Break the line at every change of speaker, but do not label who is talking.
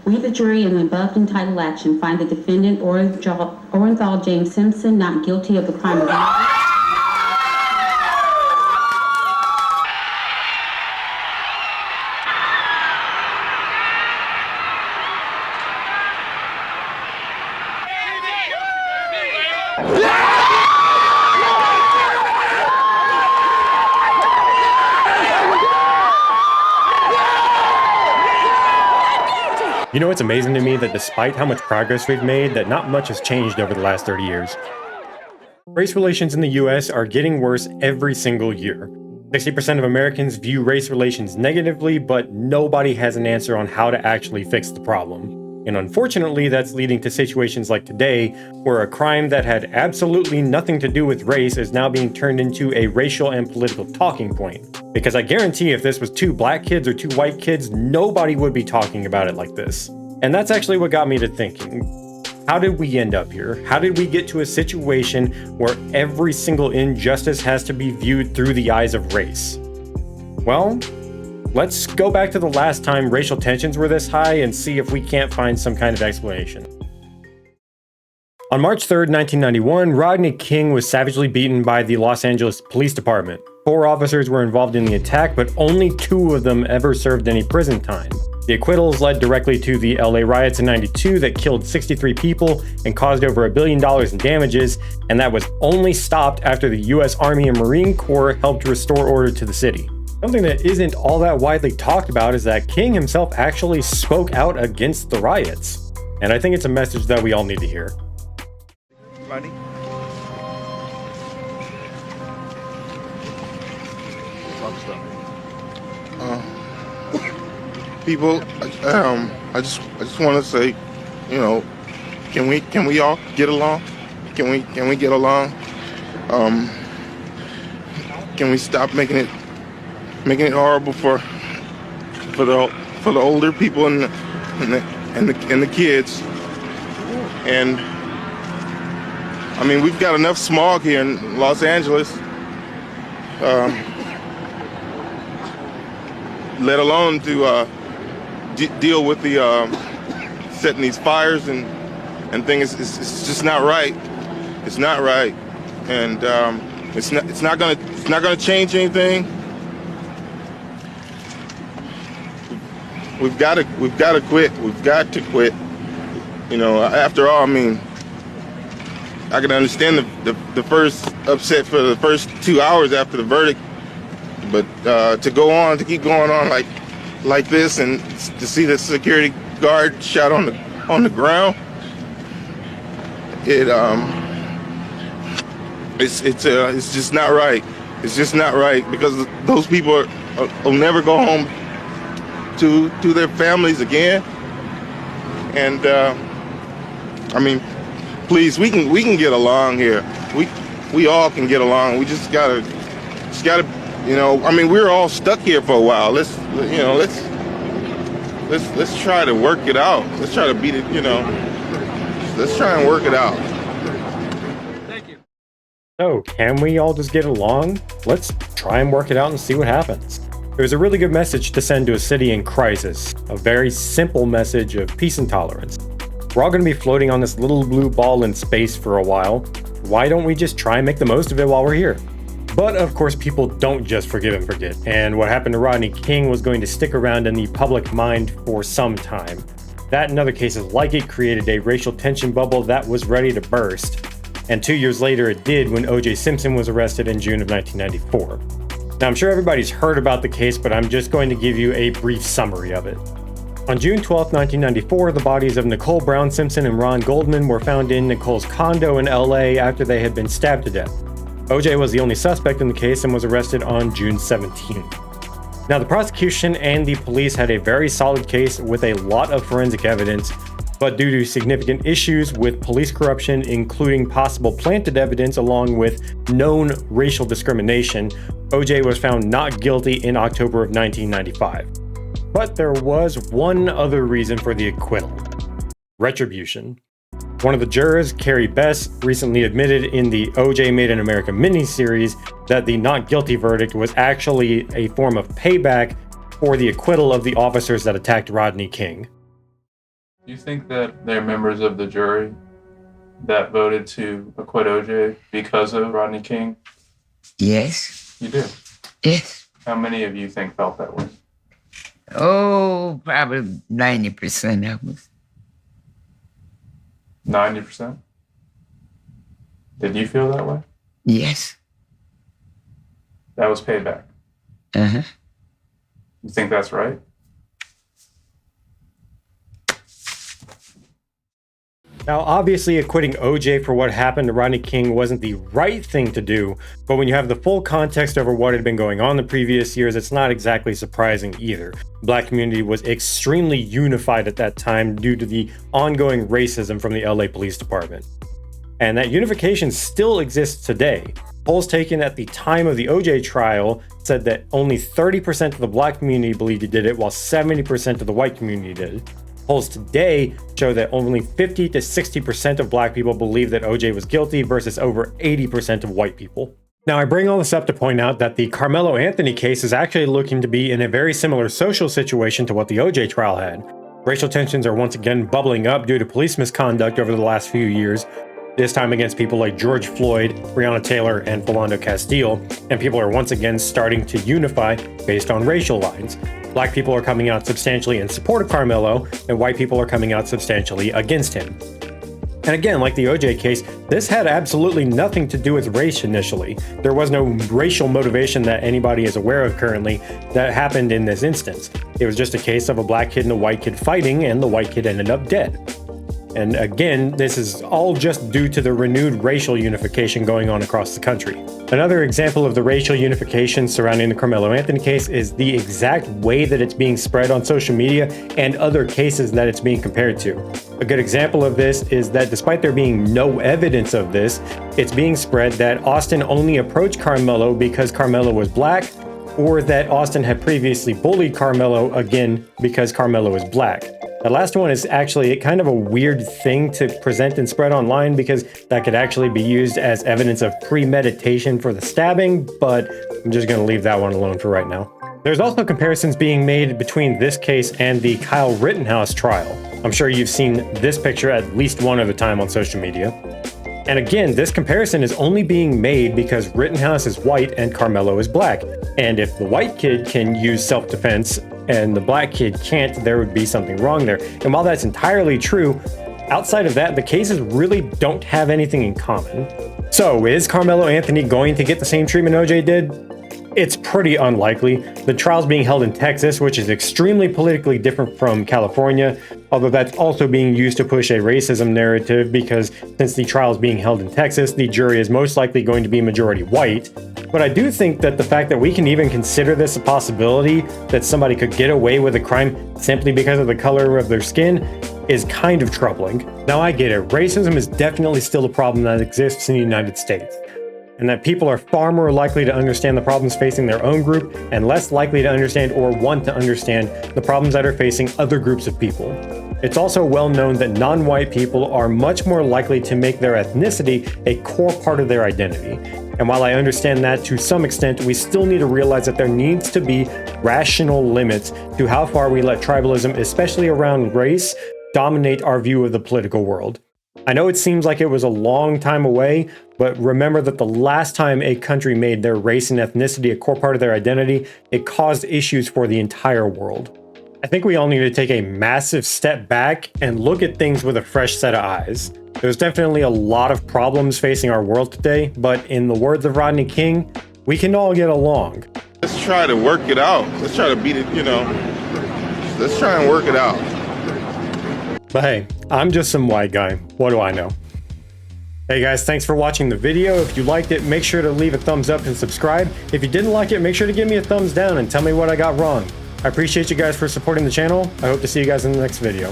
We, the jury, in the above entitled action, find the defendant, Orenthal James Simpson, not guilty of the crime of murder.
You know, it's amazing to me that despite how much progress we've made, that not much has changed over the last 30 years. Race relations in the US are getting worse every single year. 60% of Americans view race relations negatively, but nobody has an answer on how to actually fix the problem. And unfortunately, that's leading to situations like today, where a crime that had absolutely nothing to do with race is now being turned into a racial and political talking point. Because I guarantee if this was 2 black kids or 2 white kids, nobody would be talking about it like this. And that's actually what got me to thinking, how did we end up here? How did we get to a situation where every single injustice has to be viewed through the eyes of race? Well, let's go back to the last time racial tensions were this high and see if we can't find some kind of explanation. On March 3rd, 1991, Rodney King was savagely beaten by the Los Angeles Police Department. 4 officers were involved in the attack, but only 2 of them ever served any prison time. The acquittals led directly to the LA riots in '92 that killed 63 people and caused over $1 billion in damages, and that was only stopped after the US Army and Marine Corps helped restore order to the city. Something that isn't all that widely talked about is that King himself actually spoke out against the riots. And I think it's a message that we all need to hear.
Buddy? People, I just want to say, you know, can we all get along? Can we get along? Can we stop making it horrible for the older people and the kids? And I mean, we've got enough smog here in Los Angeles, let alone to deal with the setting these fires and things. It's just not right. It's not right, and it's not gonna change anything. We've got to quit. We've got to quit. You know, after all, I mean, I can understand the first upset for the first 2 hours after the verdict, but to keep going on like this, and to see the security guard shot on the ground, it's just not right. It's just not right, because those people will never go home to their families again. And I mean, please, we can get along here. We all can get along. We just gotta, you know. I mean, we're all stuck here for a while. Let's try to work it out. Let's try to beat it. You know, let's try and work it out.
Thank you. So, can we all just get along? Let's try and work it out and see what happens. It was a really good message to send to a city in crisis. A very simple message of peace and tolerance. We're all going to be floating on this little blue ball in space for a while. Why don't we just try and make the most of it while we're here? But of course, people don't just forgive and forget, and what happened to Rodney King was going to stick around in the public mind for some time. That and other cases like it created a racial tension bubble that was ready to burst. And 2 years later it did, when OJ Simpson was arrested in June of 1994. Now, I'm sure everybody's heard about the case, but I'm just going to give you a brief summary of it. On June 12, 1994, the bodies of Nicole Brown Simpson and Ron Goldman were found in Nicole's condo in LA after they had been stabbed to death. OJ was the only suspect in the case and was arrested on June 17. Now, the prosecution and the police had a very solid case with a lot of forensic evidence, but due to significant issues with police corruption, including possible planted evidence along with known racial discrimination, OJ was found not guilty in October of 1995. But there was one other reason for the acquittal: retribution. One of the jurors, Carrie Bess, recently admitted in the OJ Made in America miniseries that the not guilty verdict was actually a form of payback for the acquittal of the officers that attacked Rodney King.
Do you think that there are members of the jury that voted to acquit OJ because of Rodney King?
Yes.
You do?
Yes.
How many of you think felt that way?
Oh, probably 90% of us.
90%? Did you feel that way?
Yes.
That was payback.
Uh-huh.
You think that's right?
Now, obviously, acquitting OJ for what happened to Rodney King wasn't the right thing to do, but when you have the full context over what had been going on the previous years, it's not exactly surprising either. The Black community was extremely unified at that time due to the ongoing racism from the LA Police Department. And that unification still exists today. Polls taken at the time of the OJ trial said that only 30% of the Black community believed he did it, while 70% of the white community did. Polls today show that only 50 to 60% of Black people believe that OJ was guilty versus over 80% of white people. Now, I bring all this up to point out that the Karmelo Anthony case is actually looking to be in a very similar social situation to what the OJ trial had. Racial tensions are once again bubbling up due to police misconduct over the last few years, this time against people like George Floyd, Breonna Taylor, and Philando Castile, and people are once again starting to unify based on racial lines. Black people are coming out substantially in support of Karmelo, and white people are coming out substantially against him. And again, like the OJ case, this had absolutely nothing to do with race initially. There was no racial motivation that anybody is aware of currently that happened in this instance. It was just a case of a black kid and a white kid fighting, and the white kid ended up dead. And again, this is all just due to the renewed racial unification going on across the country. Another example of the racial unification surrounding the Karmelo Anthony case is the exact way that it's being spread on social media and other cases that it's being compared to. A good example of this is that despite there being no evidence of this, it's being spread that Austin only approached Karmelo because Karmelo was black, or that Austin had previously bullied Karmelo again because Karmelo is black. The last one is actually kind of a weird thing to present and spread online because that could actually be used as evidence of premeditation for the stabbing, but I'm just going to leave that one alone for right now. There's also comparisons being made between this case and the Kyle Rittenhouse trial. I'm sure you've seen this picture at least one other time on social media. And again, this comparison is only being made because Rittenhouse is white and Karmelo is black. And if the white kid can use self-defense and the black kid can't, there would be something wrong there. And while that's entirely true, outside of that, the cases really don't have anything in common. So is Karmelo Anthony going to get the same treatment OJ did? It's pretty unlikely. The trial's being held in Texas, which is extremely politically different from California, although that's also being used to push a racism narrative because since the trial is being held in Texas, the jury is most likely going to be majority white. But I do think that the fact that we can even consider this a possibility that somebody could get away with a crime simply because of the color of their skin is kind of troubling. Now I get it, racism is definitely still a problem that exists in the United States, and that people are far more likely to understand the problems facing their own group and less likely to understand or want to understand the problems that are facing other groups of people. It's also well known that non-white people are much more likely to make their ethnicity a core part of their identity. And while I understand that to some extent, we still need to realize that there needs to be rational limits to how far we let tribalism, especially around race, dominate our view of the political world. I know it seems like it was a long time away, but remember that the last time a country made their race and ethnicity a core part of their identity, it caused issues for the entire world. I think we all need to take a massive step back and look at things with a fresh set of eyes. There's definitely a lot of problems facing our world today, but in the words of Rodney King, we can all get along.
Let's try to work it out. Let's try to beat it, let's try and work it out.
But hey, I'm just some white guy. What do I know? Hey guys, thanks for watching the video. If you liked it, make sure to leave a thumbs up and subscribe. If you didn't like it, make sure to give me a thumbs down and tell me what I got wrong. I appreciate you guys for supporting the channel. I hope to see you guys in the next video.